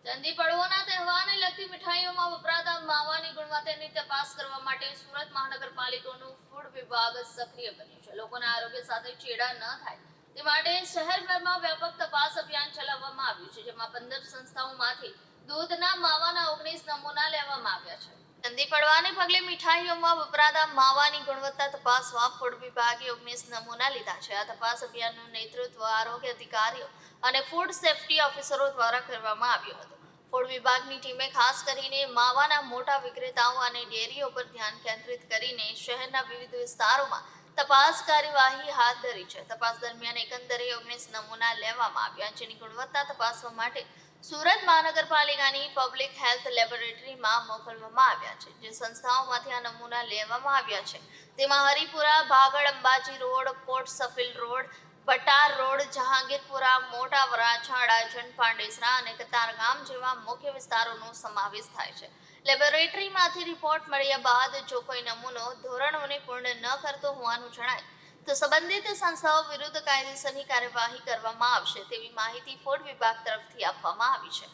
ચંદી પડવોના તહેવારને લગતી મીઠાઈઓમાં વપરાતા માવાની ગુણવત્તાની તપાસ કરવા માટે સુરત મહાનગરપાલિકાનું ફૂડ વિભાગ સક્રિય બન્યું છે. લોકોના આરોગ્ય સાથે ચેડા ન થાય તે માટે શહેરભરમાં વ્યાપક તપાસ અભિયાન ચલાવવામાં આવ્યું છે, જેમાં 15 સંસ્થાઓમાંથી દૂધના માવાના 19 નમૂના લેવામાં આવ્યા છે. ચંદી પડવાને પગલે મીઠાઈઓમાં વપરાતા માવાની ગુણવત્તા તપાસવા ફૂડ વિભાગે 19 નમૂના લીધા છે. આ તપાસ અભિયાનનું નેતૃત્વ આરોગ્ય અધિકારીઓ અને ફૂડ સેફ્ટી ઓફિસરો દ્વારા કરવામાં આવ્યું હતું. ફૂડ વિભાગની ટીમે ખાસ કરીને માવાના મોટા વિક્રેતાઓ અને ડેરીઓ પર ધ્યાન કેન્દ્રિત કરીને શહેરના વિવિધ વિસ્તારોમાં તપાસ કાર્યવાહી હાથ ધરી છે. તપાસ દરમિયાન એકંદરે 19 નમૂના લેવામાં આવ્યા, જેની ગુણવત્તા તપાસવા માટે સુરત મહાનગરપાલિકાની પબ્લિક હેલ્થ લેબોરેટરીમાં મોકલવામાં આવ્યા છે. જે સંસ્થાઓમાંથી આ નમૂના લેવામાં આવ્યા છે તેમાં હરિપુરા, ભાગળ, અંબાજી રોડ, કોટ સફીલ રોડ, બટાર રોડ, જહાંગીરપુરા, મોટા વરાછા, અડાજણ, પાંડેસરા અને કતારગામ જેવા મુખ્ય વિસ્તારોનો સમાવેશ થાય છે. લેબોરેટરીમાંથી રિપોર્ટ મળ્યા બાદ જો કોઈ નમૂનો ધોરણોને પૂર્ણ ન કરતો હોવાનું જણાય તો સંબંધિત સંસ્થાઓ વિરુદ્ધ કાયદેસરની કાર્યવાહી કરવામાં આવશે તેવી માહિતી ફૂડ વિભાગ તરફથી આપવામાં આવી છે.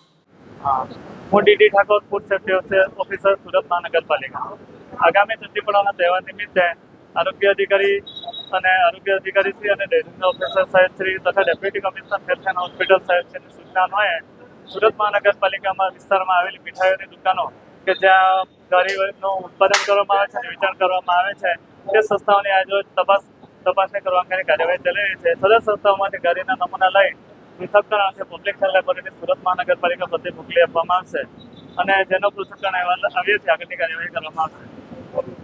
હું DD Thakor, food safety officer, Surat મહાનગરપાલિકા. આગામી ચંદી પડવાના તહેવાર નિમિત્તે આરોગ્ય અધિકારી શ્રી અને ડેરીના ઓફિસર સાહેબ શ્રી તથા deputy commissioner health and hospital સાહેબ શ્રીની સૂચના અન્વયે સુરત મહાનગરપાલિકામાં વિસ્તારમાં આવેલી મીઠાઈઓની દુકાનો કે જ્યાં ઘારીનું ઉત્પાદન કરવામાં આવે છે અને વેચાણ કરવામાં આવે છે તે સંસ્થાઓની આજરોજ તપાસણી કરવા અંગેની કાર્યવાહી ચાલી રહી છે. સદર સંસ્થાઓમાંથી ઘારીના નમૂના લઈ પૃથ્થકરણ અર્થે પબ્લિક હેલ્થ લેબોરેટરી સુરત મહાનગરપાલિકા પ્રત્યે મોકલી આપવામાં આવશે અને જેનો પૃથ્થકરણ અહેવાલ આવ્યો છે આગળની કાર્યવાહી કરવામાં આવશે.